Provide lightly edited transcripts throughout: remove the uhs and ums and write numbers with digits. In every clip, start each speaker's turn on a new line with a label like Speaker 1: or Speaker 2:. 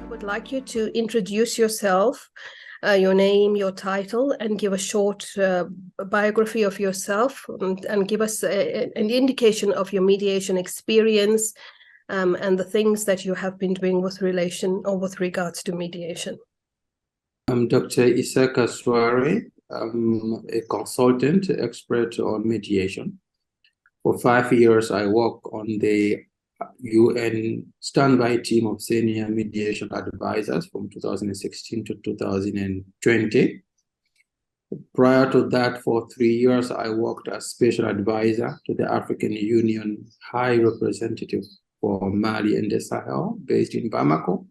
Speaker 1: would like you to introduce yourself, your name, your title, and give a short biography of yourself, and give us an indication of your mediation experience and the things that you have been doing with relation or with regards to mediation.
Speaker 2: I'm Dr. Issaka Souaré. I'm a consultant expert on mediation. For 5 years, I work on the UN standby team of senior mediation advisors from 2016 to 2020. Prior to that, for 3 years, I worked as special advisor to the African Union High Representative for Mali and the Sahel, based in Bamako.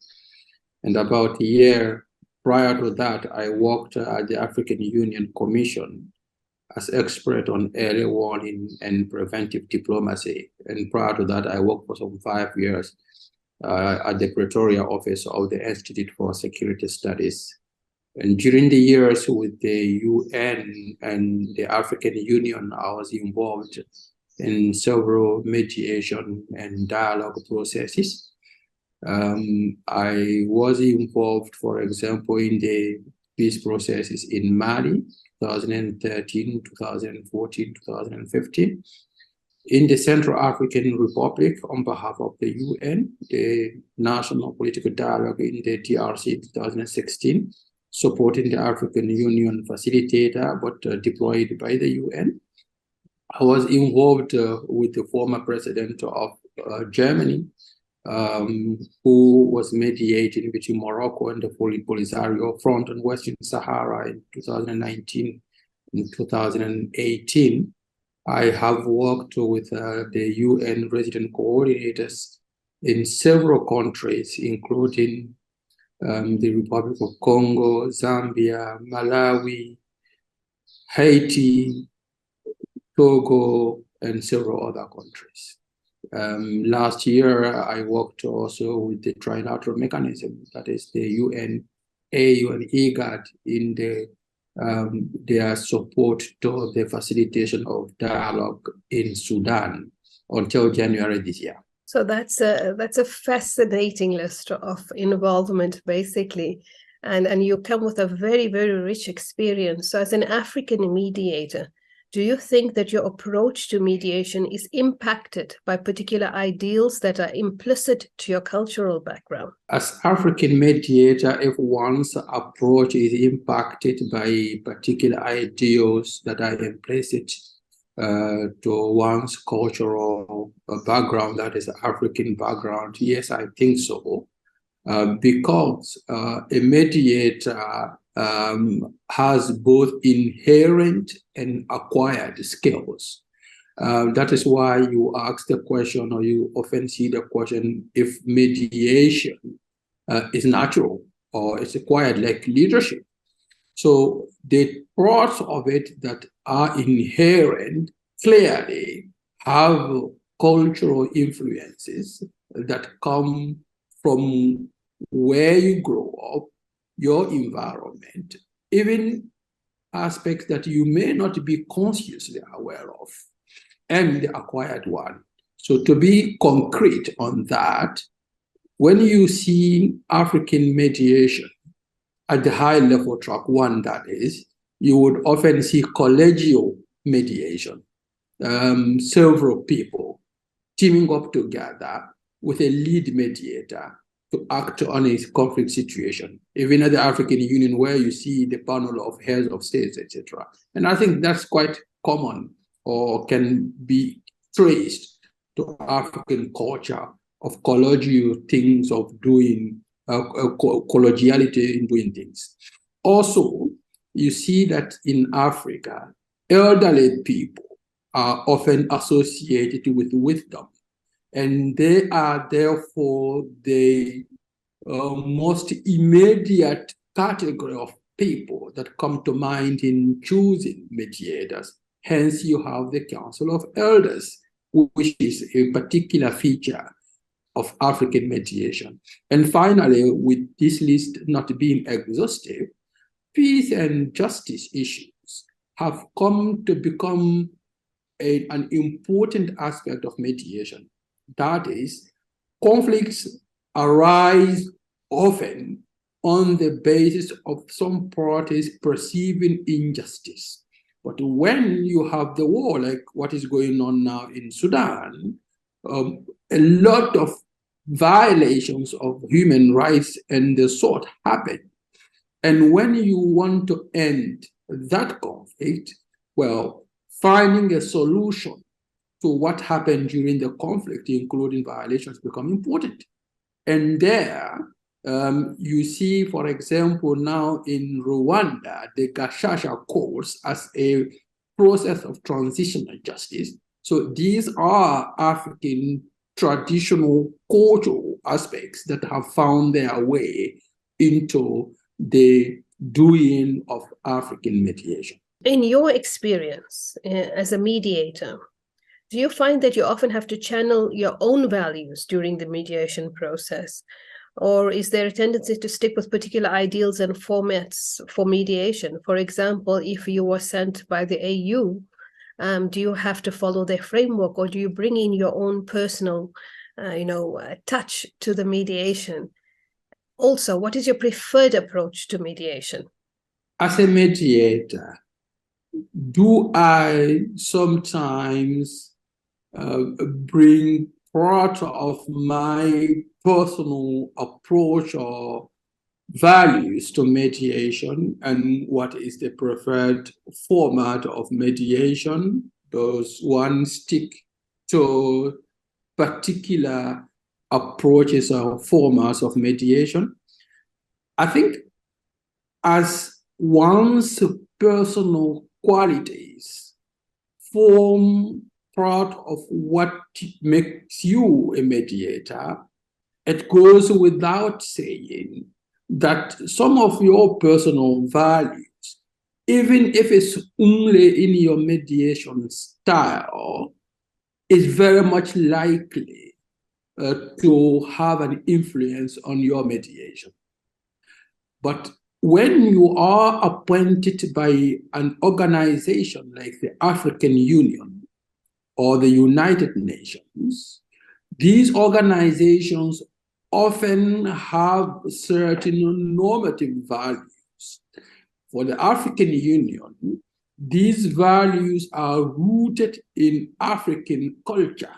Speaker 2: And about a year prior to that, I worked at the African Union Commission as expert on early warning and preventive diplomacy. And prior to that, I worked for some 5 years at the Pretoria office of the Institute for Security Studies. And during the years with the UN and the African Union, I was involved in several mediation and dialogue processes. I was involved, for example, in the peace processes in Mali, 2013, 2014, 2015. In the Central African Republic, on behalf of the UN, the National Political Dialogue in the DRC 2016, supporting the African Union facilitator, but deployed by the UN. I was involved with the former president of Germany, who was mediating between Morocco and the Polisario Front on Western Sahara in 2019 and 2018. I have worked with the UN resident coordinators in several countries, including the Republic of Congo, Zambia, Malawi, Haiti, Togo, and several other countries. Last year, I worked also with the trilateral mechanism, that is the UN, AU, and IGAD in their support to the facilitation of dialogue in Sudan until January this year.
Speaker 1: So that's a fascinating list of involvement, basically, and you come with a very, very rich experience. So as an African mediator, do you think that your approach to mediation is impacted by particular ideals that are implicit to your cultural background?
Speaker 2: As African mediator, if one's approach is impacted by particular ideals that are implicit to one's cultural background, that is African background, yes, I think so. Because a mediator has both inherent and acquired skills. That is why you ask the question, or you often see the question, if mediation is natural or it's acquired, like leadership. So the parts of it that are inherent clearly have cultural influences that come from where you grow up, your environment, even aspects that you may not be consciously aware of, and the acquired one. So to be concrete on that, when you see African mediation at the high level track one, that is, you would often see collegial mediation, several people teaming up together with a lead mediator to act on a conflict situation, even at the African Union, where you see the panel of heads of states, etc. And I think that's quite common, or can be traced to African culture of collegial things, of doing collegiality in doing things. Also, you see that in Africa, elderly people are often associated with wisdom, and they are therefore the most immediate category of people that come to mind in choosing mediators. Hence, you have the Council of Elders, which is a particular feature of African mediation. And finally, with this list not being exhaustive, peace and justice issues have come to become an important aspect of mediation. That is, conflicts arise often on the basis of some parties perceiving injustice. But when you have the war, like what is going on now in Sudan, a lot of violations of human rights and the sort happen. And when you want to end that conflict, well, finding a solution to what happened during the conflict, including violations, become important. And there, you see, for example, now in Rwanda, the Gashasha courts as a process of transitional justice. So these are African traditional cultural aspects that have found their way into the doing of African mediation.
Speaker 1: In your experience as a mediator, do you find that you often have to channel your own values during the mediation process? Or is there a tendency to stick with particular ideals and formats for mediation? For example, if you were sent by the AU, do you have to follow their framework, or do you bring in your own personal, touch to the mediation? Also, what is your preferred approach to mediation?
Speaker 2: As a mediator, do I sometimes bring part of my personal approach or values to mediation, and what is the preferred format of mediation? Does one stick to particular approaches or formats of mediation? I think as one's personal qualities form part of what makes you a mediator, it goes without saying that some of your personal values, even if it's only in your mediation style, is very much likely to have an influence on your mediation. But when you are appointed by an organization like the African Union or the United Nations, these organizations often have certain normative values. For the African Union, these values are rooted in African culture,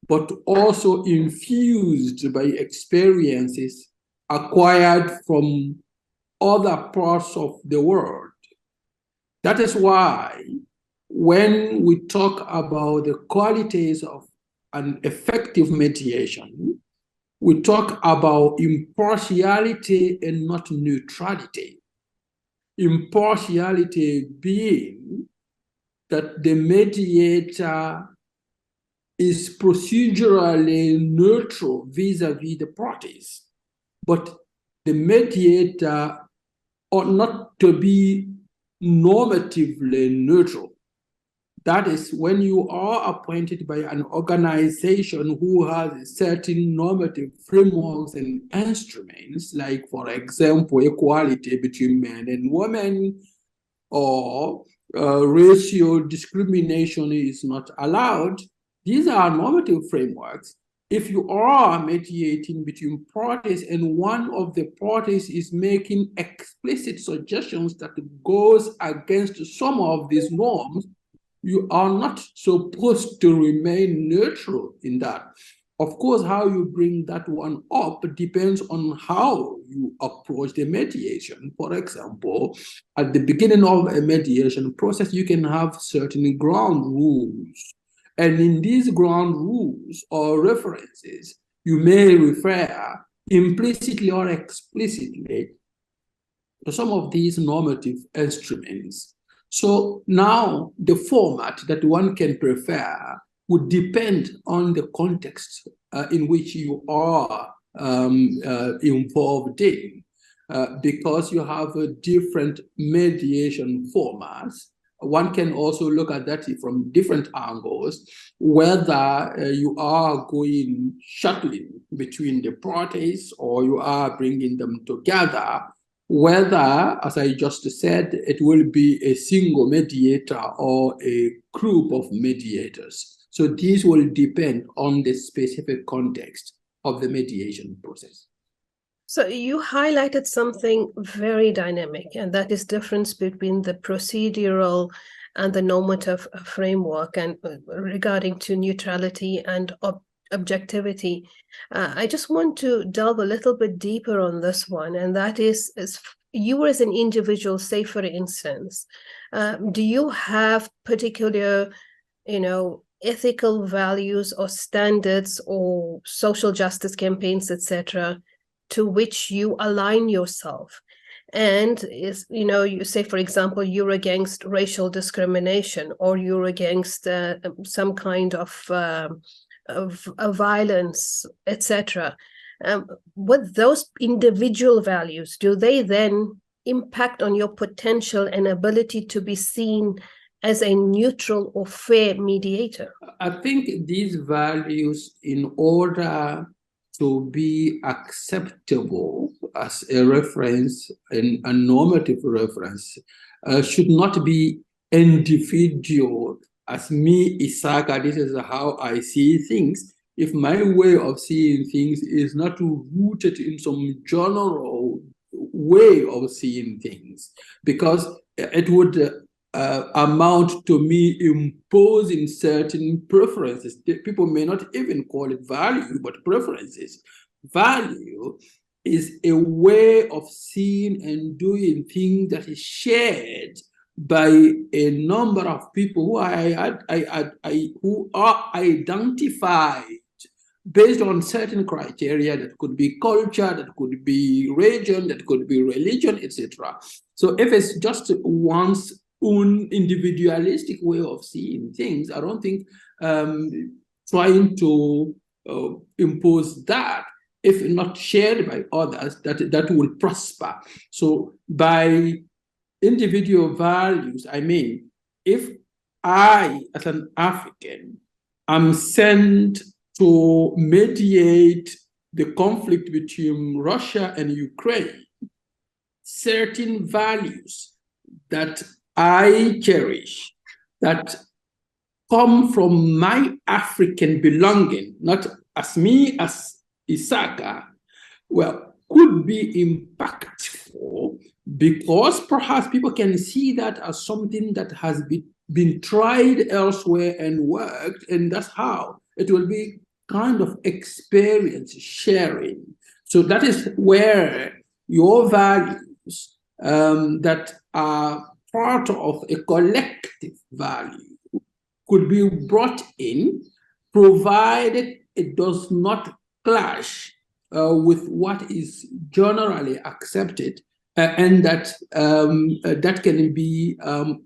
Speaker 2: but also infused by experiences acquired from other parts of the world. That is why when we talk about the qualities of an effective mediation, we talk about impartiality and not neutrality. Impartiality being that the mediator is procedurally neutral vis-a-vis the parties, but the mediator ought not to be normatively neutral. That is, when you are appointed by an organization who has certain normative frameworks and instruments, like, for example, equality between men and women, or racial discrimination is not allowed. These are normative frameworks. If you are mediating between parties and one of the parties is making explicit suggestions that goes against some of these norms, you are not supposed to remain neutral in that. Of course, how you bring that one up depends on how you approach the mediation. For example, at the beginning of a mediation process, you can have certain ground rules. And in these ground rules or references, you may refer implicitly or explicitly to some of these normative instruments. So now the format that one can prefer would depend on the context in which you are involved in, because you have different mediation formats. One can also look at that from different angles, whether you are going shuttling between the parties or you are bringing them together, whether, as I just said, it will be a single mediator or a group of mediators. So these will depend on the specific context of the mediation process.
Speaker 1: So you highlighted something very dynamic, and that is difference between the procedural and the normative framework, and regarding to neutrality and objectivity. I just want to delve a little bit deeper on this one, and that is you as an individual, say for instance, do you have particular, ethical values or standards or social justice campaigns, etc., to which you align yourself? And you say, for example, you're against racial discrimination, or you're against some kind of violence, etc. What those individual values, do they then impact on your potential and ability to be seen as a neutral or fair mediator?
Speaker 2: I think these values, in order to be acceptable as a reference and a normative reference, should not be individual. As me, Issaka, this is how I see things. If my way of seeing things is not rooted in some general way of seeing things, because it would amount to me imposing certain preferences. People may not even call it value, but preferences. Value is a way of seeing and doing things that is shared by a number of people who are identified based on certain criteria. That could be culture, that could be region, that could be religion, etc. So if it's just one's own individualistic way of seeing things, I don't think trying to impose that, if not shared by others, that will prosper. So by individual values, I mean, if I, as an African, am sent to mediate the conflict between Russia and Ukraine, certain values that I cherish, that come from my African belonging, not as me, as Issaka, well, could be impactful, because perhaps people can see that as something that has been tried elsewhere and worked, and that's how it will be kind of experience sharing. So that is where your values that are part of a collective value could be brought in, provided it does not clash with what is generally accepted, and that that can be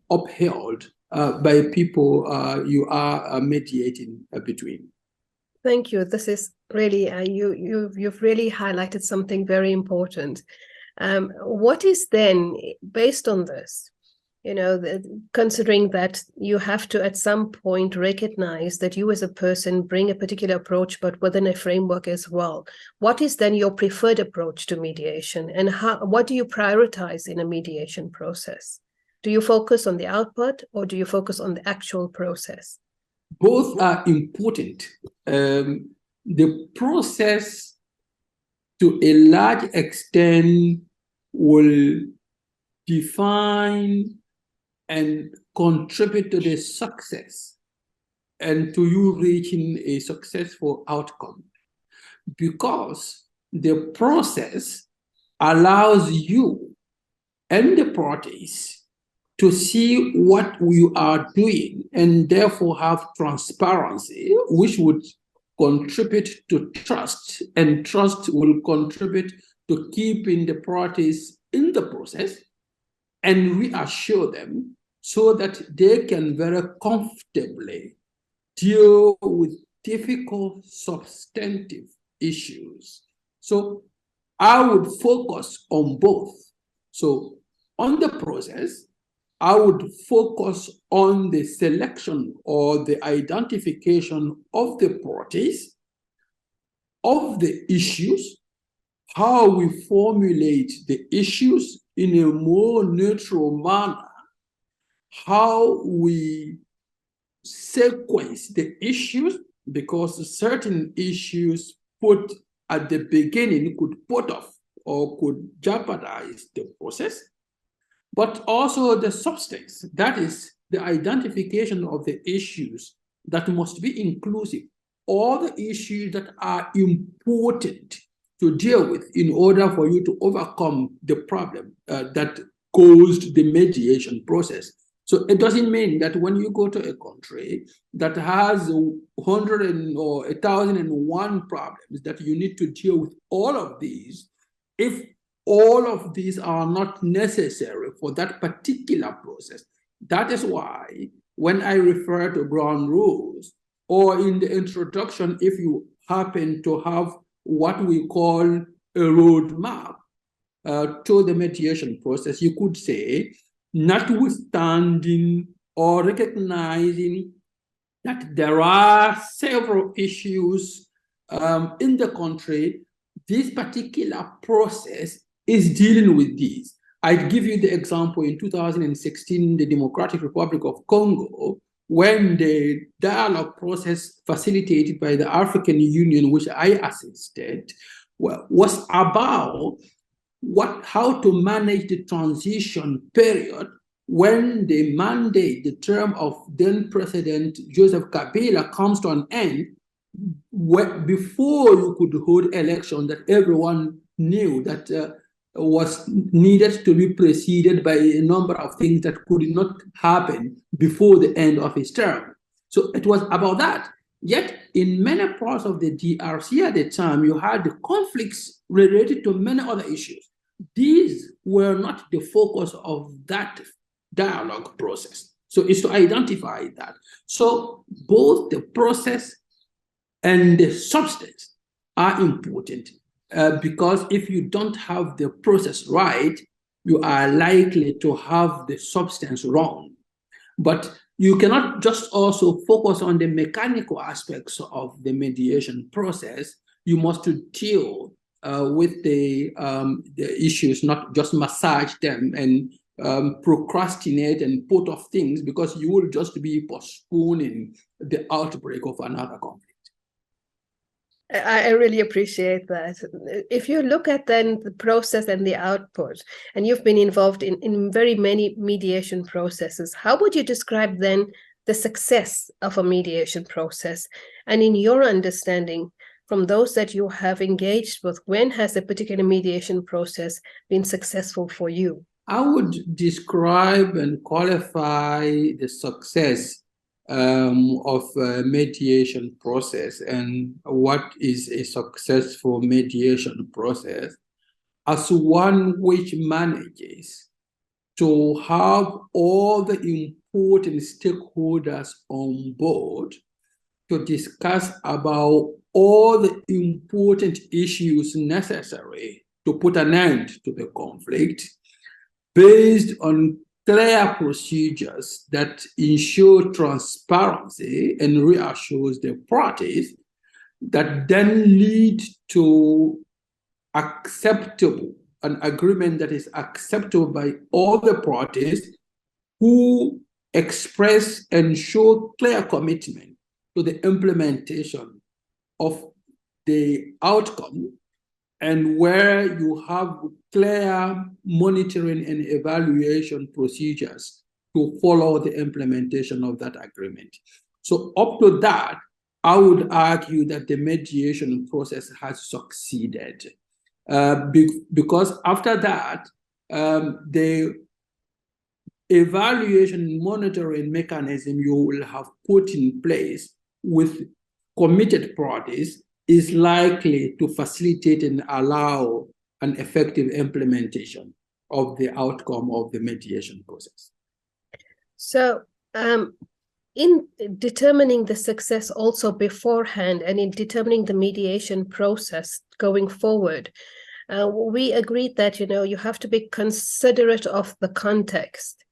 Speaker 2: upheld by people you are mediating between.
Speaker 1: Thank you. This is really you've really highlighted something very important. What is then, based on this, considering that you have to at some point recognize that you as a person bring a particular approach, but within a framework as well, what is then your preferred approach to mediation, and what do you prioritize in a mediation process? Do you focus on the output, or do you focus on the actual process?
Speaker 2: Both are important. The process, to a large extent, will define and contribute to the success and to you reaching a successful outcome, because the process allows you and the parties to see what you are doing, and therefore have transparency, which would contribute to trust, and trust will contribute to keeping the parties in the process and reassure them, so that they can very comfortably deal with difficult substantive issues. So I would focus on both. So on the process, I would focus on the selection or the identification of the parties, of the issues, how we formulate the issues in a more neutral manner, how we sequence the issues, because certain issues put at the beginning could put off or could jeopardize the process, but also the substance, that is the identification of the issues that must be inclusive, all the issues that are important to deal with in order for you to overcome the problem that caused the mediation process. So it doesn't mean that when you go to a country that has 100 or 1,001 problems that you need to deal with all of these, if all of these are not necessary for that particular process. That is why when I refer to ground rules, or in the introduction, if you happen to have what we call a roadmap to the mediation process, you could say, notwithstanding or recognizing that there are several issues in the country, this particular process is dealing with these. I'd give you the example in 2016, the Democratic Republic of Congo, when the dialogue process facilitated by the African Union, which I assisted, was about how to manage the transition period when the mandate, the term of then President Joseph Kabila comes to an end, before you could hold election that everyone knew that was needed to be preceded by a number of things that could not happen before the end of his term. So it was about that. Yet in many parts of the DRC at the time, you had the conflicts related to many other issues. These were not the focus of that dialogue process. So it's to identify that. So both the process and the substance are important. Because if you don't have the process right, you are likely to have the substance wrong. But you cannot just also focus on the mechanical aspects of the mediation process. You must deal with the issues, not just massage them and procrastinate and put off things, because you will just be postponing the outbreak of another conflict.
Speaker 1: I really appreciate that. If you look at then the process and the output, and you've been involved in very many mediation processes, how would you describe then the success of a mediation process? And in your understanding, from those that you have engaged with, when has a particular mediation process been successful for you?
Speaker 2: I would describe and qualify the success of a mediation process and what is a successful mediation process as one which manages to have all the important stakeholders on board to discuss about all the important issues necessary to put an end to the conflict based on clear procedures that ensure transparency and reassures the parties, that then lead to an agreement that is acceptable by all the parties who express and show clear commitment to the implementation of the outcome, and where you have clear monitoring and evaluation procedures to follow the implementation of that agreement. So up to that, I would argue that the mediation process has succeeded. Because after that, the evaluation and monitoring mechanism you will have put in place with committed parties is likely to facilitate and allow an effective implementation of the outcome of the mediation process.
Speaker 1: So in determining the success also beforehand and in determining the mediation process going forward, we agreed that, you have to be considerate of the context.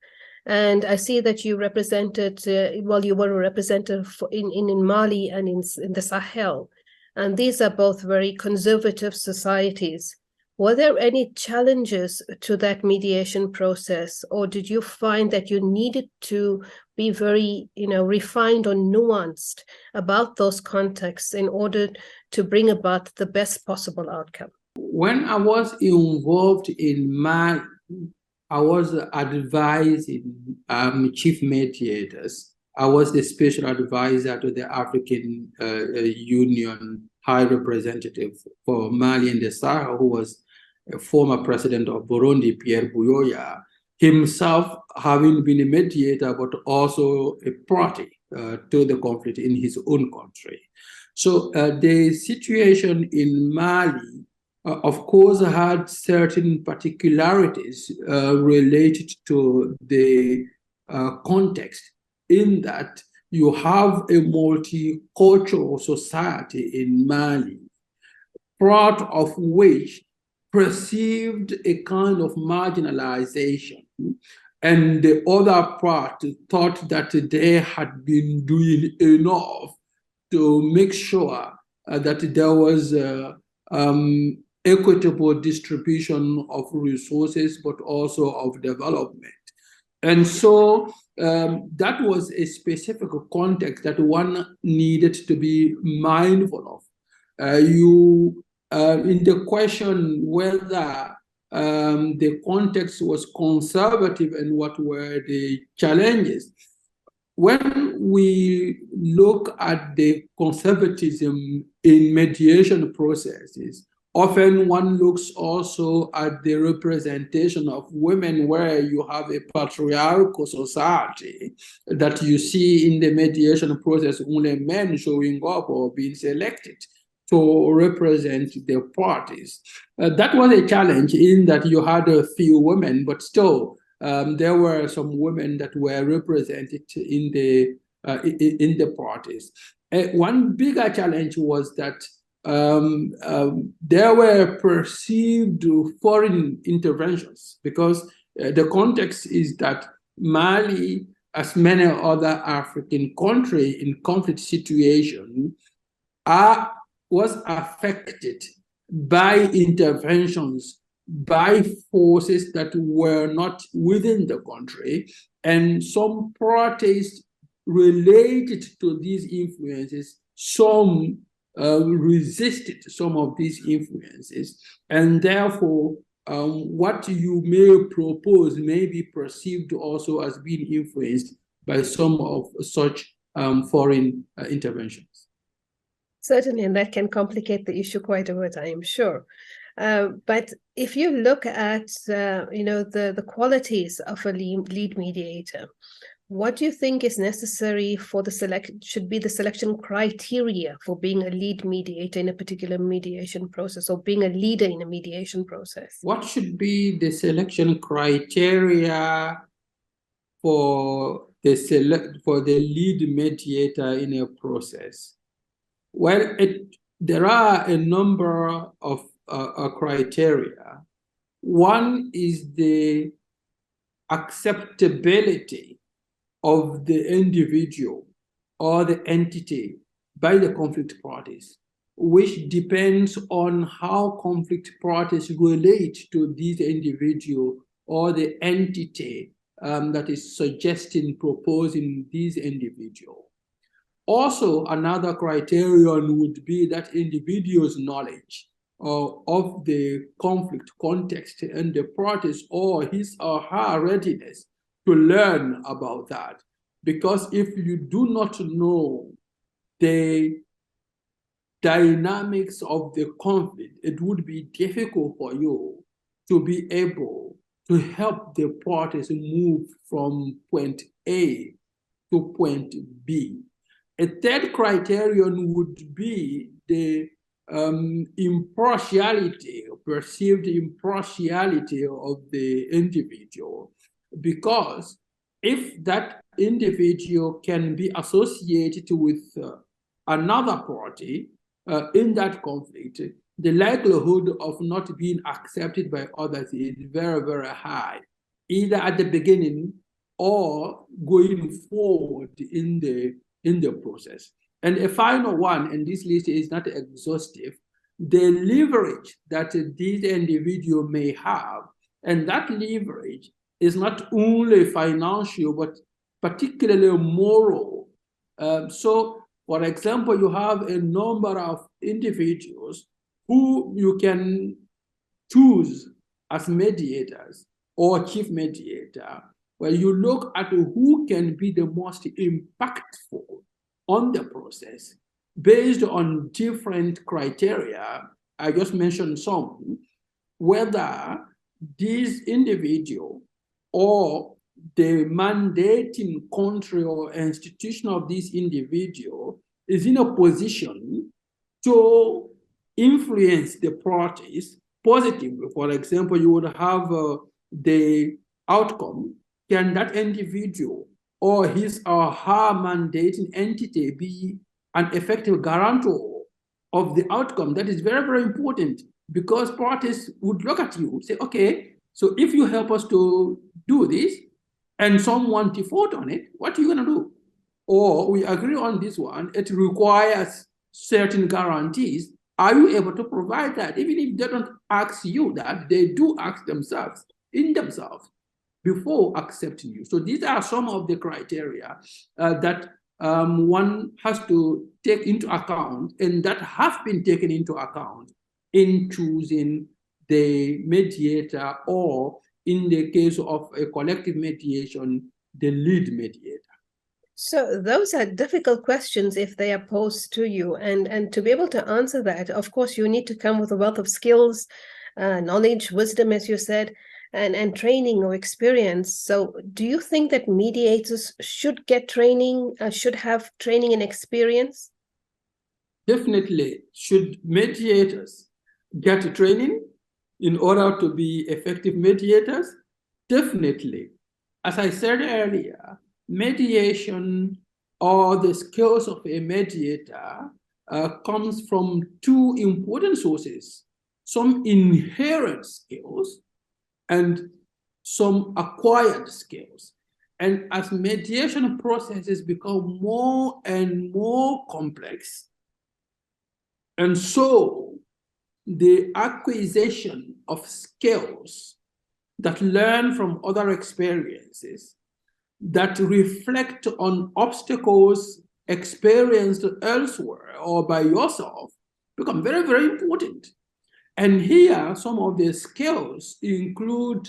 Speaker 1: And I see that you represented, you were a representative in Mali and in the Sahel. And these are both very conservative societies. Were there any challenges to that mediation process, or did you find that you needed to be very, refined or nuanced about those contexts in order to bring about the best possible outcome?
Speaker 2: when I was involved in Mali, I was advising chief mediators. I was the special advisor to the African Union High Representative for Mali and the Sahel, who was a former president of Burundi, Pierre Buyoya, himself having been a mediator, but also a party to the conflict in his own country. So the situation in Mali, of course, had certain particularities related to the context, in that you have a multicultural society in Mali, part of which perceived a kind of marginalization, and the other part thought that they had been doing enough to make sure that there was equitable distribution of resources, but also of development. And so that was a specific context that one needed to be mindful of. In the question whether the context was conservative and what were the challenges, when we look at the conservatism in mediation processes, often one looks also at the representation of women, where you have a patriarchal society that you see in the mediation process only men showing up or being selected to represent their parties. That was a challenge, in that you had a few women, but still there were some women that were represented in the parties. One bigger challenge was that there were perceived foreign interventions, because the context is that Mali, as many other African countries in conflict situation, was affected by interventions by forces that were not within the country, and some protests related to these influences. Some resisted some of these influences, and therefore what you may propose may be perceived also as being influenced by some of such foreign interventions.
Speaker 1: Certainly, and that can complicate the issue quite a bit, I am sure. But if you look at the qualities of a lead mediator, what do you think is necessary for should be the selection criteria for being a lead mediator in a particular mediation process, or being a leader in a mediation process?
Speaker 2: What should be the selection criteria for the lead mediator in a process? Well, there are a number of criteria. One is the acceptability of the individual or the entity by the conflict parties, which depends on how conflict parties relate to this individual or the entity that is proposing this individual. Also, another criterion would be that individual's knowledge of the conflict context and the parties, or his or her readiness to learn about that. Because if you do not know the dynamics of the conflict, it would be difficult for you to be able to help the parties move from point A to point B. A third criterion would be the impartiality, perceived impartiality of the individual, because if that individual can be associated with another party in that conflict, the likelihood of not being accepted by others is very, very high, either at the beginning or going forward in the process. And a final one, and this list is not exhaustive, the leverage that this individual may have, and that leverage is not only financial, but particularly moral. So, for example, you have a number of individuals who you can choose as mediators or chief mediator, where you look at who can be the most impactful on the process based on different criteria. I just mentioned some, whether this individual or the mandating country or institution of this individual is in a position to influence the parties positively. For example, you would have the outcome. Can that individual or his or her mandating entity be an effective guarantor of the outcome? That is very, very important, because parties would look at you and say, okay, so if you help us to do this and someone default on it, what are you going to do? Or we agree on this one, it requires certain guarantees. Are you able to provide that? Even if they don't ask you that, they do ask themselves, in themselves, before accepting you. So these are some of the criteria that one has to take into account, and that have been taken into account in choosing the mediator, or in the case of a collective mediation, the lead mediator.
Speaker 1: So those are difficult questions if they are posed to you. And to be able to answer that, of course, you need to come with a wealth of skills, knowledge, wisdom, as you said, and training or experience. So do you think that mediators should get training, should have training and experience?
Speaker 2: Definitely. Should mediators get training in order to be effective mediators? Definitely. As I said earlier, mediation or the skills of a mediator comes from two important sources: some inherent skills and some acquired skills. And as mediation processes become more and more complex, and so the acquisition of skills that learn from other experiences, that reflect on obstacles experienced elsewhere or by yourself, become very, very important. And here, some of the skills include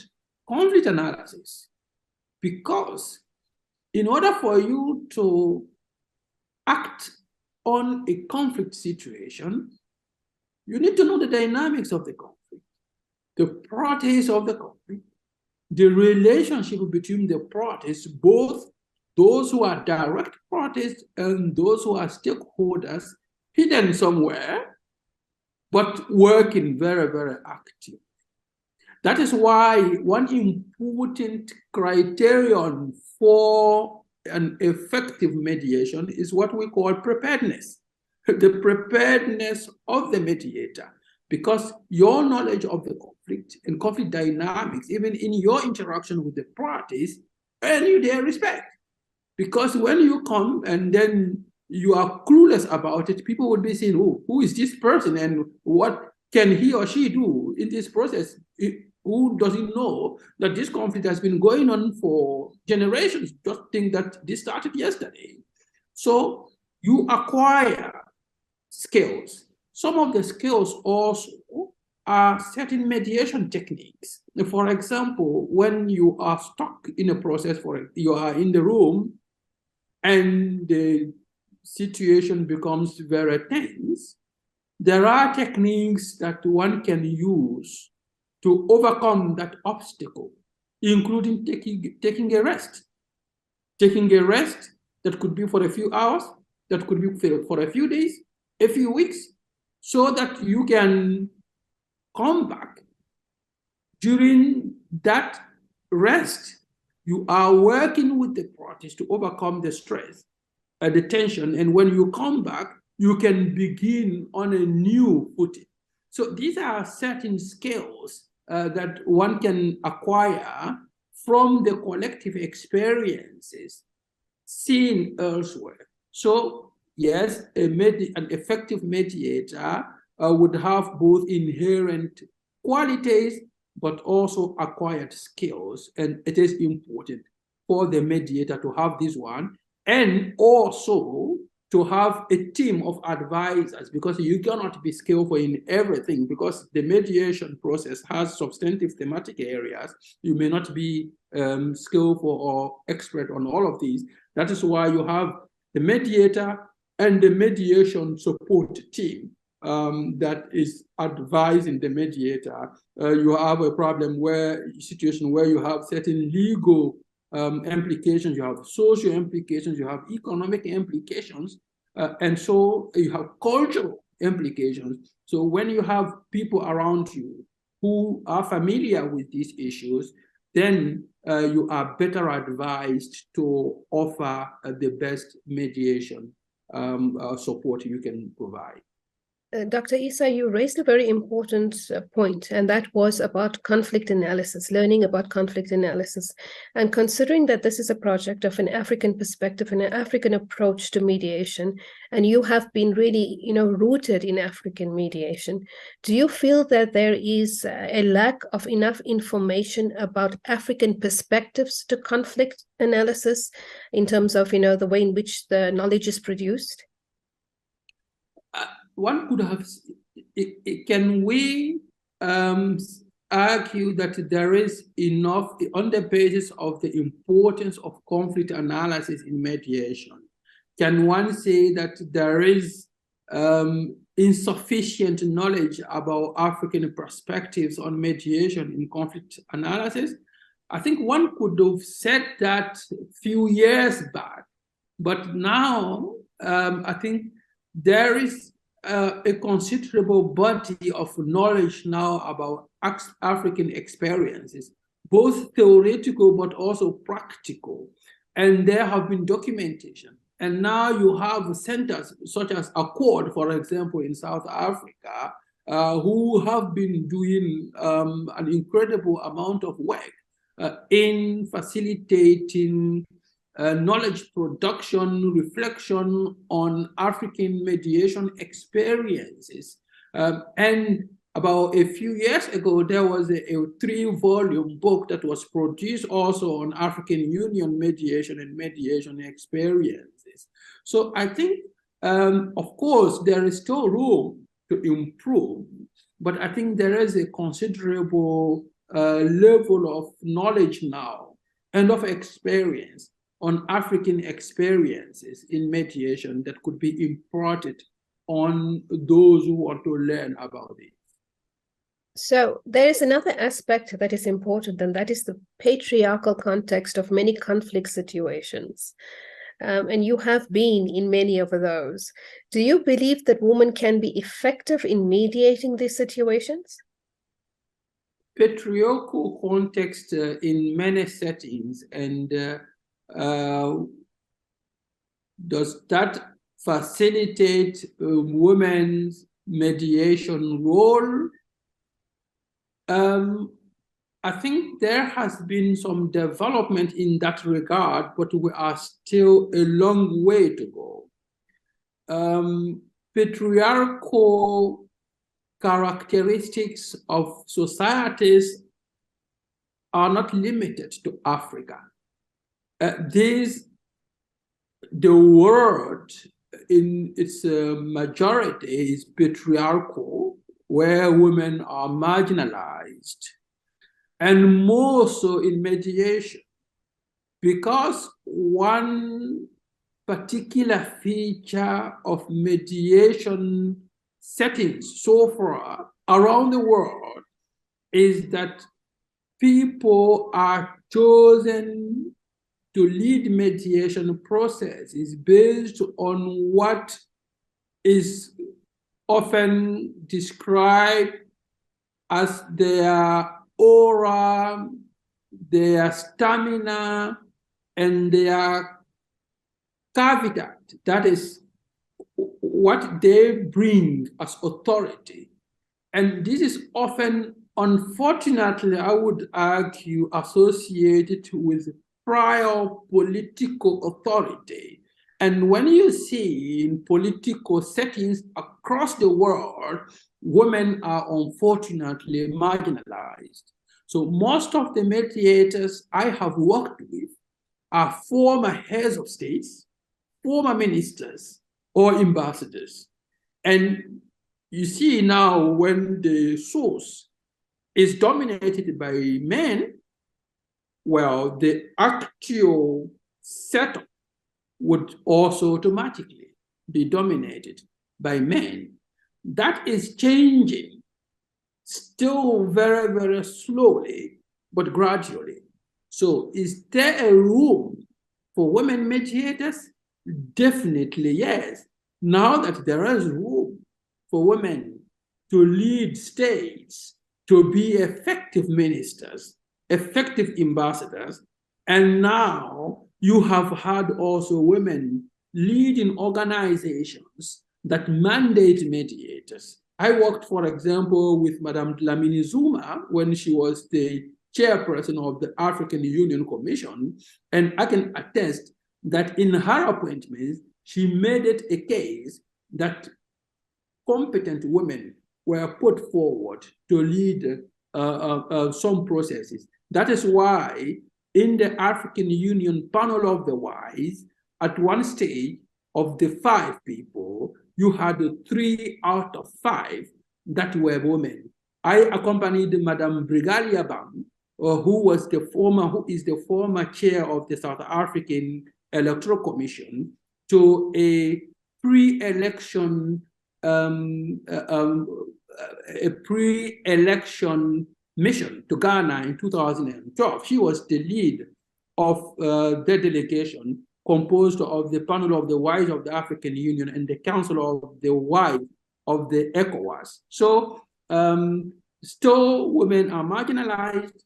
Speaker 2: conflict analysis, because in order for you to act on a conflict situation, you need to know the dynamics of the conflict, the parties of the conflict, the relationship between the parties, both those who are direct parties and those who are stakeholders, hidden somewhere, but working very, very active. That is why one important criterion for an effective mediation is what we call preparedness, the preparedness of the mediator, because your knowledge of the conflict and conflict dynamics, even in your interaction with the parties, earn you their respect. Because when you come and then you are clueless about it, people would be saying, oh, who is this person and what can he or she do in this process? Who doesn't know that this conflict has been going on for generations? Just think that this started yesterday. So you acquire skills. Some of the skills also are certain mediation techniques. For example, when you are stuck in a process, you are in the room and the situation becomes very tense, there are techniques that one can use to overcome that obstacle, including taking a rest. Taking a rest that could be for a few hours, that could be for a few days, a few weeks, so that you can come back. During that rest, you are working with the parties to overcome the stress, the tension, and when you come back, you can begin on a new footing. So these are certain skills that one can acquire from the collective experiences seen elsewhere. So yes, an effective mediator would have both inherent qualities, but also acquired skills. And it is important for the mediator to have this one, and also to have a team of advisors, because you cannot be skillful in everything, because the mediation process has substantive thematic areas. You may not be skillful or expert on all of these. That is why you have the mediator and the mediation support team that is advising the mediator. You have a situation where you have certain legal implications, you have social implications, you have economic implications, and so you have cultural implications. So when you have people around you who are familiar with these issues, then you are better advised to offer the best mediation support you can provide.
Speaker 1: Dr. Issa, you raised a very important point, and that was about conflict analysis, learning about conflict analysis. And considering that this is a project of an African perspective and an African approach to mediation, and you have been really, rooted in African mediation, do you feel that there is a lack of enough information about African perspectives to conflict analysis in terms of, the way in which the knowledge is produced?
Speaker 2: One could have, can we argue that there is enough, on the basis of the importance of conflict analysis in mediation, can one say that there is insufficient knowledge about African perspectives on mediation in conflict analysis? I think one could have said that a few years back, but now I think there is a considerable body of knowledge now about African experiences, both theoretical but also practical, and there have been documentation. And now you have centers such as Accord, for example, in South Africa, who have been doing an incredible amount of work in facilitating knowledge production, reflection on African mediation experiences. And about a few years ago, there was a 3-volume book that was produced also on African Union mediation and mediation experiences. So I think, of course, there is still room to improve, but I think there is a considerable level of knowledge now and of experience on African experiences in mediation that could be imparted on those who want to learn about it.
Speaker 1: So there is another aspect that is important, and that is the patriarchal context of many conflict situations. And you have been in many of those. Do you believe that women can be effective in mediating these situations?
Speaker 2: Patriarchal context in many settings, and does that facilitate women's mediation role? I think there has been some development in that regard, but we are still a long way to go. Patriarchal characteristics of societies are not limited to Africa. The world in its majority is patriarchal, where women are marginalized, and more so in mediation, because one particular feature of mediation settings so far around the world is that people are chosen to lead mediation processes based on what is often described as their aura, their stamina, and their caveat. That is what they bring as authority. And this is often, unfortunately, I would argue, associated with prior political authority. And when you see in political settings across the world, women are unfortunately marginalized. So most of the mediators I have worked with are former heads of states, former ministers, or ambassadors. And you see now when the source is dominated by men, well, the actual setup would also automatically be dominated by men. That is changing, still very, very slowly, but gradually. So is there a room for women mediators? Definitely, yes. Now that there is room for women to lead states, to be effective ministers, effective ambassadors, and now you have had also women leading organizations that mandate mediators. I worked, for example, with Madame Dlamini Zuma when she was the chairperson of the African Union Commission, and I can attest that in her appointments, she made it a case that competent women were put forward to lead some processes. That is why in the African Union panel of the wise, at one stage of the 5 people, you had 3 out of 5 that were women. I accompanied Madame Brigalia Bam, who is the former chair of the South African Electoral Commission, to a pre-election mission to Ghana in 2012. She was the lead of the delegation composed of the panel of the wise of the African Union and the council of the wise of the ECOWAS. So still women are marginalized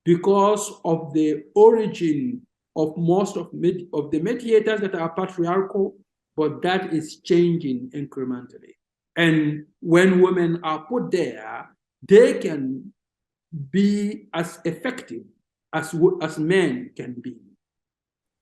Speaker 2: because of the origin of most of the mediators that are patriarchal, but that is changing incrementally. And when women are put there, they can be as effective as men can be.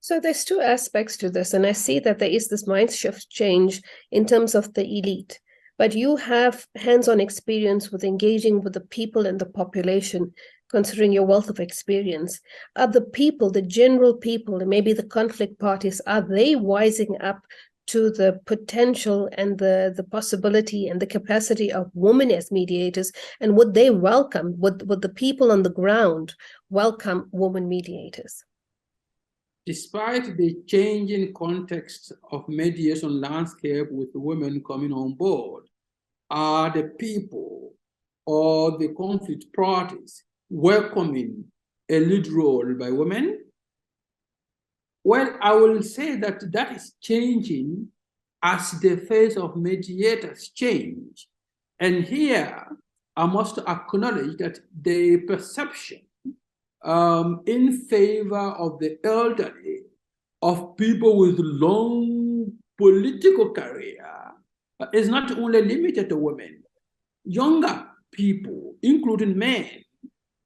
Speaker 1: So there's 2 aspects to this, and I see that there is this mind shift change in terms of the elite. But you have hands-on experience with engaging with the people and the population, considering your wealth of experience. Are the people, the general people, and maybe the conflict parties, are they wising up to the potential and the possibility and the capacity of women as mediators? And would they welcome, would the people on the ground welcome women mediators?
Speaker 2: Despite the changing context of mediation landscape with women coming on board, are the people or the conflict parties welcoming a lead role by women? Well, I will say that that is changing as the face of mediators change. And here, I must acknowledge that the perception in favor of the elderly, of people with long political career, is not only limited to women. Younger people, including men,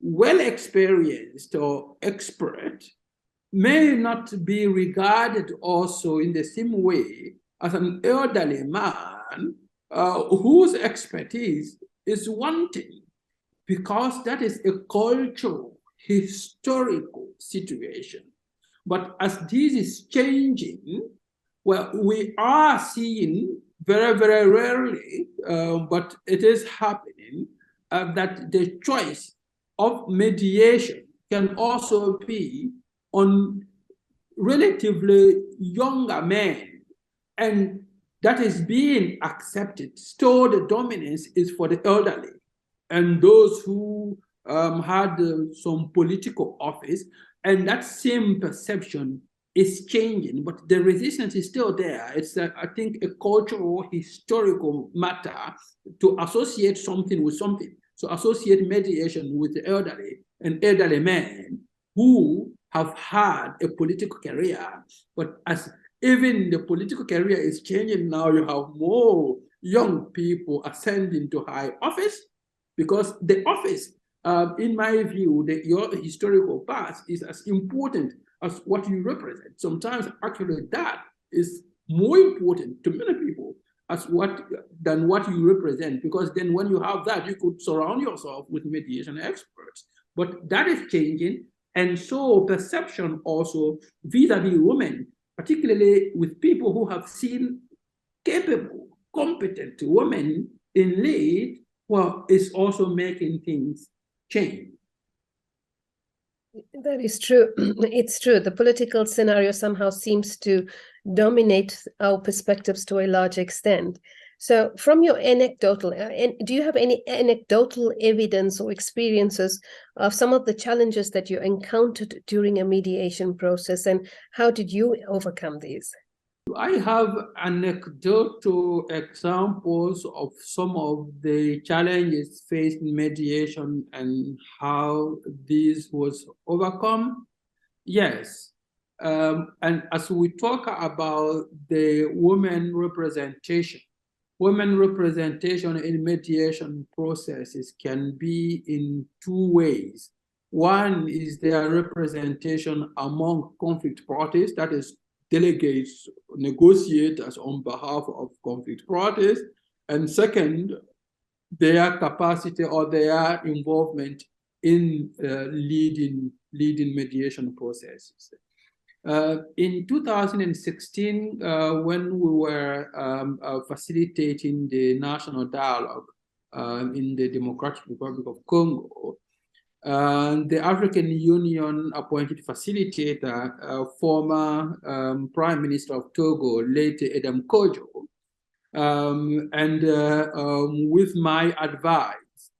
Speaker 2: well experienced or expert, may not be regarded also in the same way as an elderly man whose expertise is wanting, because that is a cultural, historical situation. But as this is changing, well, we are seeing very, very rarely, but it is happening, that the choice of mediation can also be on relatively younger men, and that is being accepted. Still, the dominance is for the elderly and those who had some political office, and that same perception is changing, but the resistance is still there. It's, I think, a cultural, historical matter to associate something with something. So associate mediation with the elderly and elderly men who have had a political career. But as even the political career is changing now, you have more young people ascending to high office, because the office, in my view, your historical past is as important as what you represent. Sometimes actually that is more important to many people than what you represent, because then when you have that, you could surround yourself with mediation experts. But that is changing, and so perception also vis-a-vis women, particularly with people who have seen capable, competent woman in lead, well, is also making things change.
Speaker 1: That is true. It's true. The political scenario somehow seems to dominate our perspectives to a large extent. So from your anecdotal, do you have any anecdotal evidence or experiences of some of the challenges that you encountered during a mediation process, and how did you overcome these?
Speaker 2: I have anecdotal examples of some of the challenges faced in mediation and how this was overcome. Yes. And as we talk about the women representation in mediation processes can be in two ways. One is their representation among conflict parties, that is, delegates, negotiators on behalf of conflict parties. And second, their capacity or their involvement in leading mediation processes. In 2016, when we were facilitating the national dialogue in the Democratic Republic of Congo, the African Union appointed facilitator, former Prime Minister of Togo, late Edem Kojo, with my advice,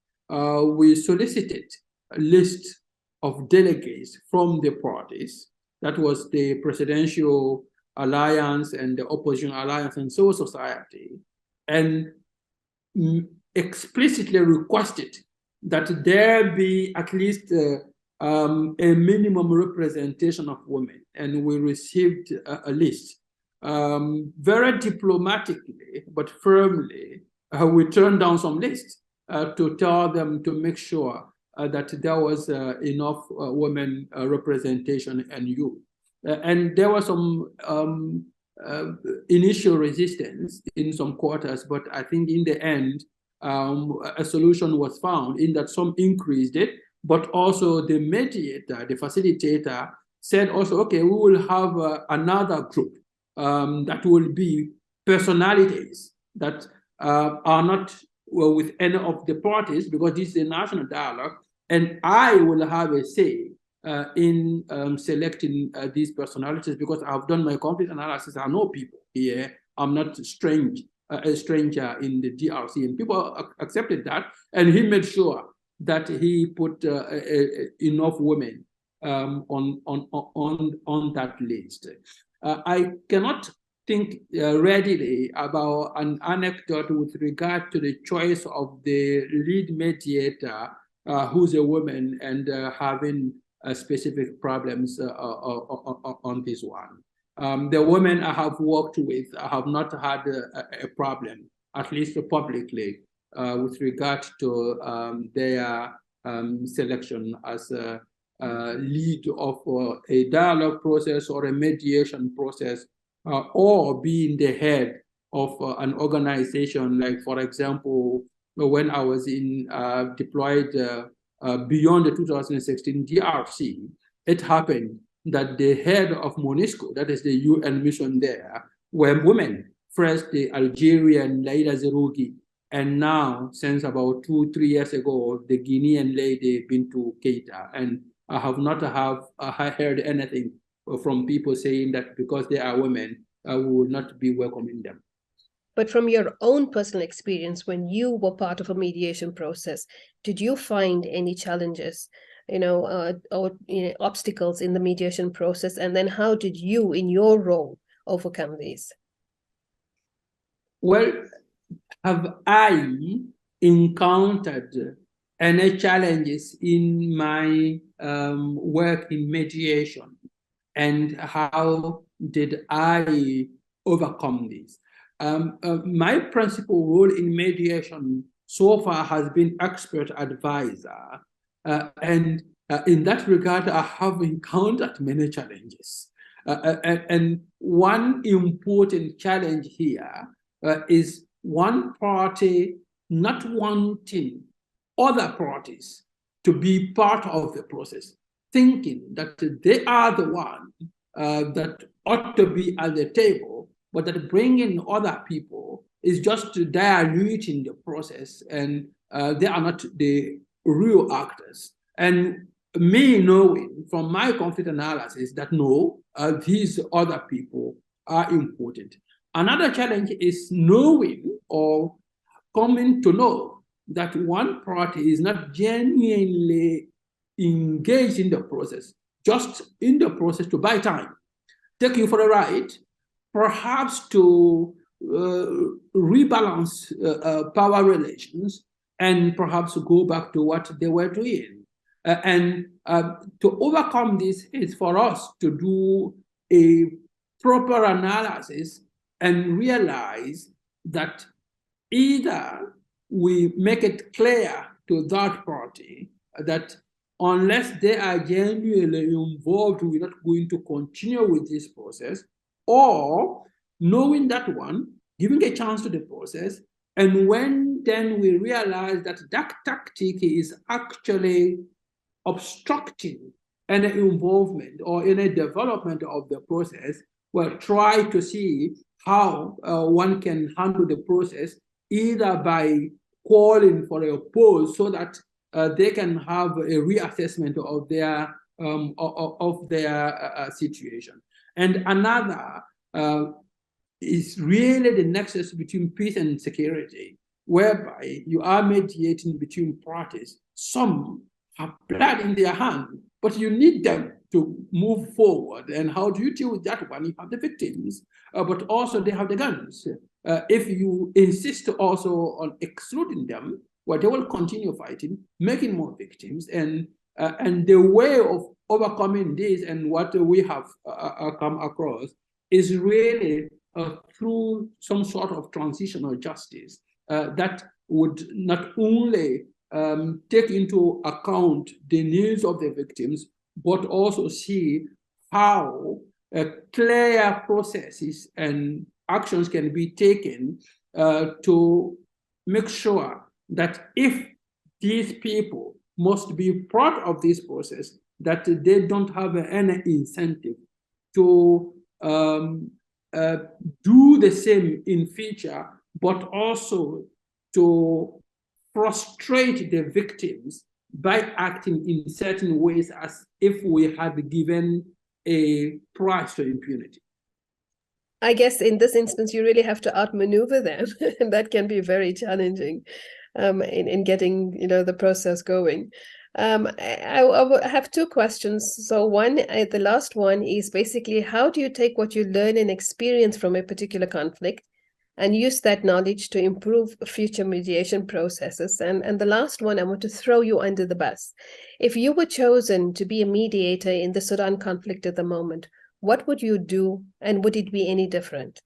Speaker 2: we solicited a list of delegates from the parties. That was the Presidential Alliance and the Opposition Alliance and Civil Society, and explicitly requested that there be at least a minimum representation of women. And we received a list. Very diplomatically, but firmly, we turned down some lists to tell them to make sure that there was enough women representation and youth. And there was some initial resistance in some quarters, but I think in the end, a solution was found in that some increased it, but also the mediator, the facilitator, said also, okay, we will have another group that will be personalities that are not with any of the parties, because this is a national dialogue, and I will have a say in selecting these personalities, because I've done my conflict analysis. I know people here. I'm not a stranger in the DRC, and people accepted that, and he made sure that he put enough women on that list. I cannot think readily about an anecdote with regard to the choice of the lead mediator, who's a woman, and having specific problems on this one. The women I have worked with have not had a problem, at least publicly, with regard to their selection as a lead of a dialogue process or a mediation process, or being the head of an organization. Like, for example, when I was deployed beyond the 2016 DRC, it happened that the head of MONUSCO, that is the UN mission there, were women. First, the Algerian Leila Zerougi, and now, since about 2-3 years ago, the Guinean lady Bintou Keita. And I have not heard anything from people saying that because they are women, we will not be welcoming them.
Speaker 1: But from your own personal experience, when you were part of a mediation process, did you find any challenges, or obstacles in the mediation process? And then how did you, in your role, overcome these?
Speaker 2: Well, have I encountered any challenges in my work in mediation, and how did I overcome these? My principal role in mediation so far has been expert advisor, and in that regard, I have encountered many challenges. And one important challenge here is one party not wanting other parties to be part of the process, thinking that they are the one that ought to be at the table, but that bringing other people is just diluting the process, and they are not the real actors. And me knowing from my conflict analysis that no, these other people are important. Another challenge is knowing or coming to know that one party is not genuinely engaged in the process, just in the process to buy time, take you for a ride, perhaps to rebalance power relations, and perhaps go back to what they were doing. And to overcome this is for us to do a proper analysis and realize that either we make it clear to that party that unless they are genuinely involved, we're not going to continue with this process, or knowing that one, giving a chance to the process, and when then we realize that that tactic is actually obstructing any involvement or any development of the process, we'll try to see how one can handle the process, either by calling for a pause so that they can have a reassessment of their situation. And another is really the nexus between peace and security, whereby you are mediating between parties. Some have blood in their hand, but you need them to move forward. And how do you deal with that one? You have the victims, but also they have the guns. If you insist also on excluding them, well, they will continue fighting, making more victims. And the way of overcoming this, and what we have come across, is really through some sort of transitional justice that would not only take into account the needs of the victims, but also see how clear processes and actions can be taken to make sure that if these people must be part of this process, that they don't have any incentive to do the same in future, but also to frustrate the victims by acting in certain ways as if we had given a price to impunity.
Speaker 1: I guess in this instance, you really have to outmaneuver them, and that can be very challenging in getting the process going. I have two questions. So one, the last one is basically, how do you take what you learn and experience from a particular conflict and use that knowledge to improve future mediation processes? And the last one, I want to throw you under the bus. If you were chosen to be a mediator in the Sudan conflict at the moment, what would you do, and would it be any different?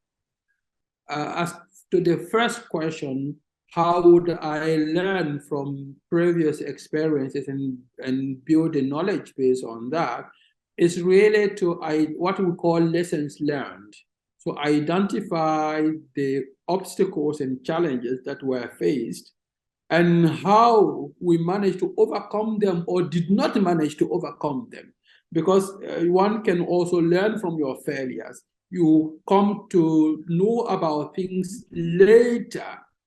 Speaker 2: As to the first question, how would I learn from previous experiences and build a knowledge base on that? Is really to what we call lessons learned. So identify the obstacles and challenges that were faced and how we managed to overcome them or did not manage to overcome them. Because one can also learn from your failures. You come to know about things later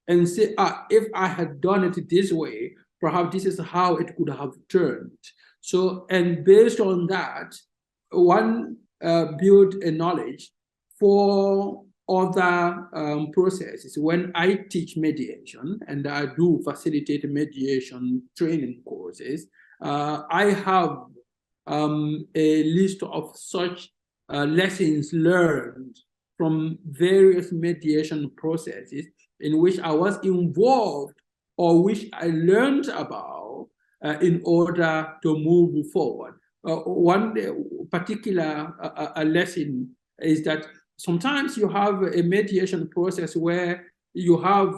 Speaker 2: and say, if I had done it this way, perhaps this is how it could have turned. So, and based on that, one build a knowledge for other processes. When I teach mediation, and I do facilitate mediation training courses, I have a list of such lessons learned from various mediation processes in which I was involved or which I learned about in order to move forward. One particular lesson is that sometimes you have a mediation process where you have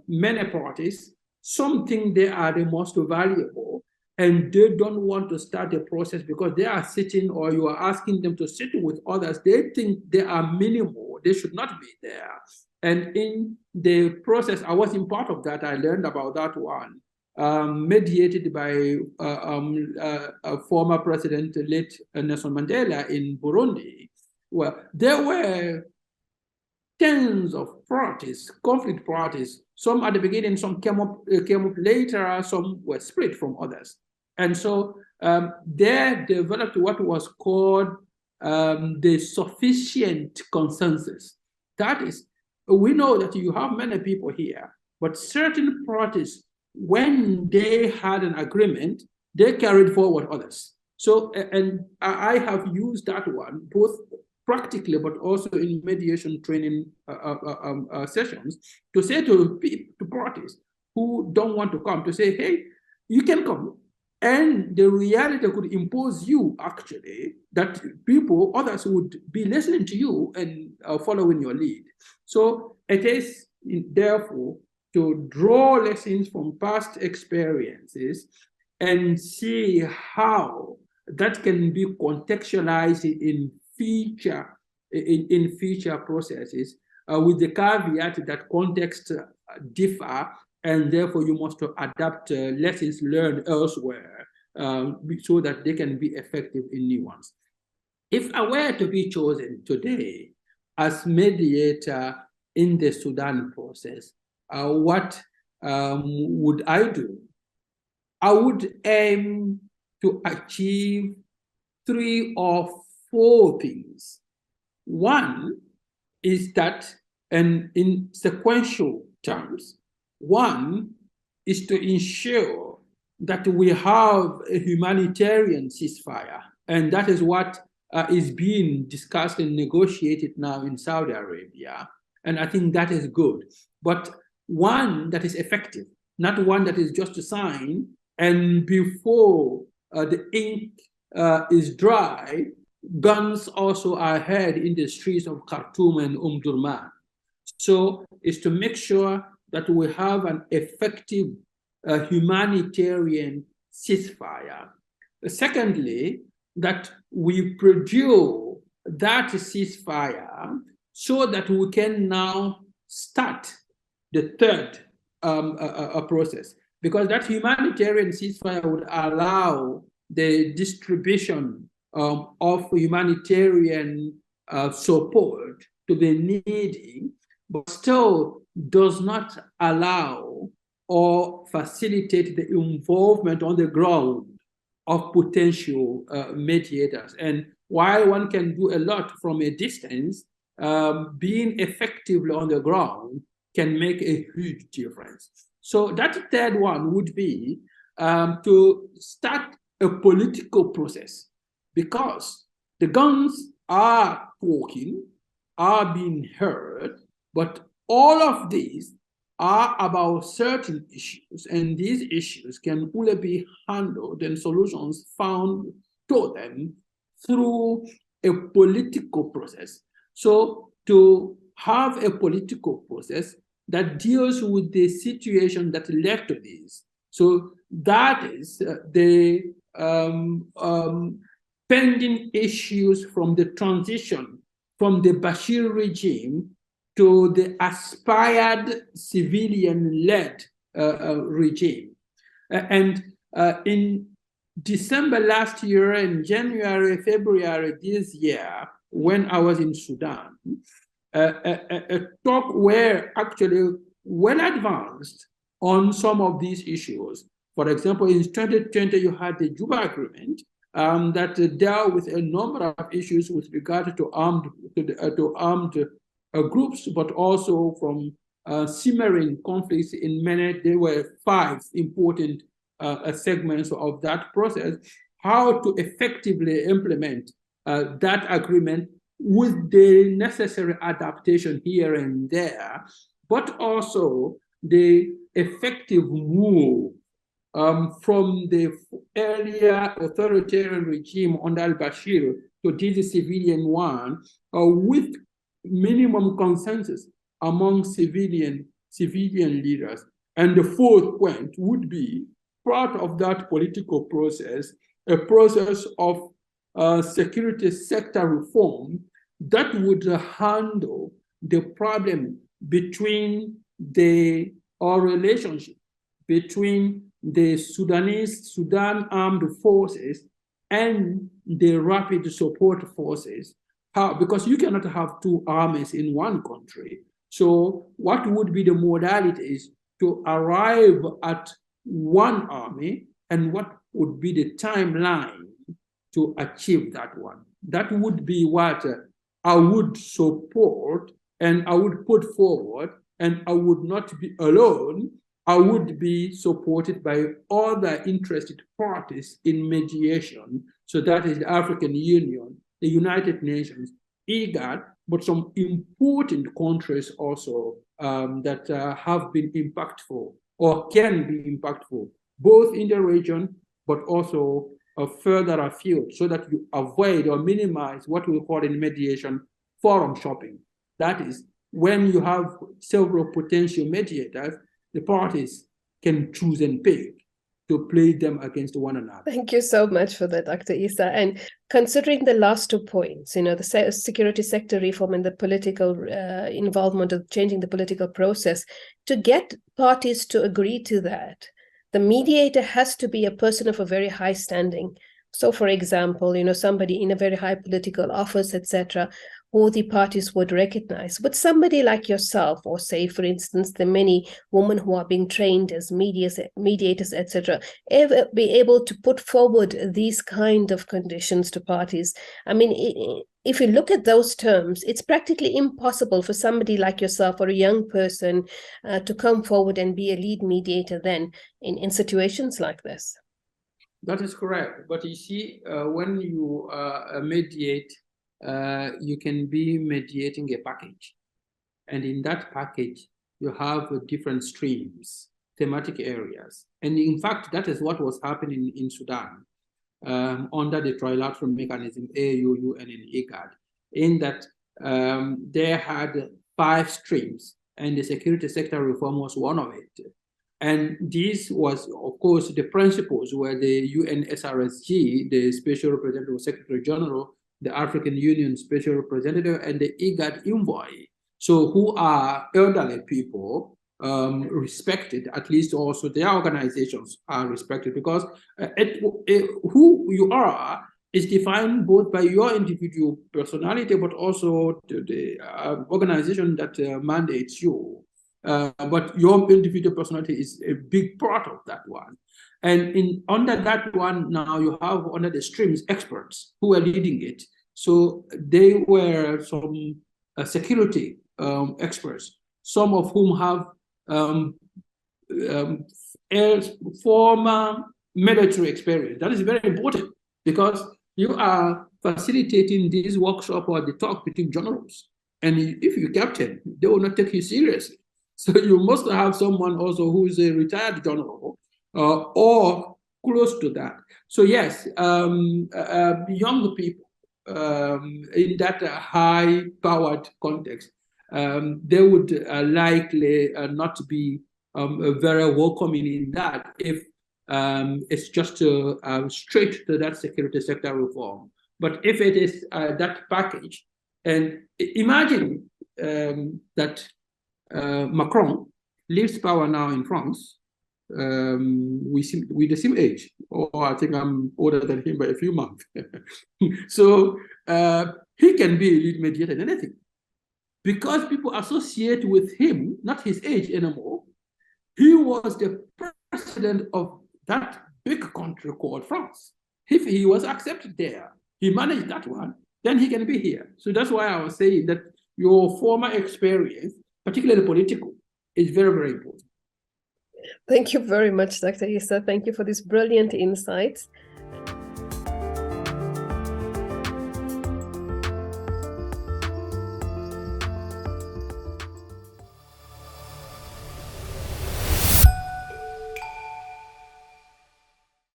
Speaker 2: many parties. Some think they are the most valuable, and they don't want to start the process because they are sitting, or you are asking them to sit with others. They think they are minimal. They should not be there. And in the process, I wasn't part of that. I learned about that one, mediated by former President, late Nelson Mandela in Burundi. Well, there were tens of parties, conflict parties. Some at the beginning, some came up later, some were split from others. And so they developed what was called the sufficient consensus. That is, we know that you have many people here, but certain parties, when they had an agreement, they carried forward others. So, and I have used that one, both practically, but also in mediation training sessions, to say to parties who don't want to come, to say, hey, you can come. And the reality could impose you, actually, that people, others would be listening to you and following your lead. So it is, therefore, to draw lessons from past experiences and see how that can be contextualized in future processes, with the caveat that contexts differ, and therefore you must adapt lessons learned elsewhere so that they can be effective in new ones. If I were to be chosen today as mediator in the Sudan process, what would I do? I would aim to achieve 3 or 4 things. One is that, and in sequential terms, one is to ensure that we have a humanitarian ceasefire, and that is what is being discussed and negotiated now in Saudi Arabia, and I think that is good. But one that is effective, not one that is just a sign, and before the ink is dry, guns also are heard in the streets of Khartoum and Durman. So it's to make sure that we have an effective humanitarian ceasefire. Secondly, that we produce that ceasefire so that we can now start the third process, because that humanitarian ceasefire would allow the distribution of humanitarian support to the needy, but still does not allow or facilitate the involvement on the ground of potential mediators. And while one can do a lot from a distance, being effectively on the ground can make a huge difference. So that third one would be to start a political process, because the guns are talking, are being heard, but all of these are about certain issues, and these issues can only be handled and solutions found to them through a political process. So to have a political process that deals with the situation that led to this. So that is the pending issues from the transition from the Bashir regime to the aspired civilian-led regime. And in December last year and January, February this year, when I was in Sudan, a talk were actually well advanced on some of these issues. For example, in 2020, you had the Juba Agreement that dealt with a number of issues with regard to armed groups, but also from simmering conflicts in many. There were 5 important segments of that process, how to effectively implement that agreement with the necessary adaptation here and there, but also the effective move from the earlier authoritarian regime under al-Bashir to this civilian one, with minimum consensus among civilian leaders. And the fourth point would be part of that political process, a process of security sector reform that would handle the problem between our relationship between the Sudan armed forces and the rapid support forces How? Because you cannot have two armies in one country. So what would be the modalities to arrive at one army, and what would be the timeline to achieve that one? That would be what I would support and I would put forward, and I would not be alone. I would be supported by other interested parties in mediation. So that is the African Union, the United Nations, IGAD, but some important countries also that have been impactful or can be impactful, both in the region, but also further afield, so that you avoid or minimize what we call in mediation forum shopping. That is, when you have several potential mediators, the parties can choose and pick to play them against one another.
Speaker 1: Thank you so much for that, Dr. Issa. And considering the last 2 points, the security sector reform and the political involvement of changing the political process, to get parties to agree to that, the mediator has to be a person of a very high standing. So, for example, somebody in a very high political office, etc., who the parties would recognize. Would somebody like yourself, or say, for instance, the many women who are being trained as mediators, etc., ever be able to put forward these kind of conditions to parties? I mean, if you look at those terms, it's practically impossible for somebody like yourself or a young person to come forward and be a lead mediator then in situations like this.
Speaker 2: That is correct. But you see, when you mediate, you can be mediating a package. And in that package, you have different streams, thematic areas. And in fact, that is what was happening in Sudan under the trilateral mechanism, AU, UN, and IGAD, in that they had 5 streams, and the security sector reform was one of it. And this was, of course, the principles were the UNSRSG, the Special Representative Secretary General, the African Union Special Representative, and the IGAD envoy. So who are elderly people, respected, at least also their organizations are respected, because who you are is defined both by your individual personality, but also the organization that mandates you. But your individual personality is a big part of that one. And under that one, now you have under the streams experts who are leading it. So they were some security experts, some of whom have former military experience. That is very important, because you are facilitating this workshop or the talk between generals. And if you're captain, they will not take you seriously. So you must have someone also who is a retired general or close to that. So yes, young people in that high-powered context, they would likely not be very welcoming in that if it's just straight to that security sector reform. But if it is that package, and imagine that Macron leaves power now in France. We're the same age, or I think I'm older than him by a few months. So he can be a lead mediator in anything, because people associate with him not his age anymore. He was the president of that big country called France. If he was accepted there, he managed that one, then he can be here. So that's why I was saying that your former experience, particularly political, is very, very important.
Speaker 1: Thank you very much, Dr. Issa. Thank you for these brilliant insights.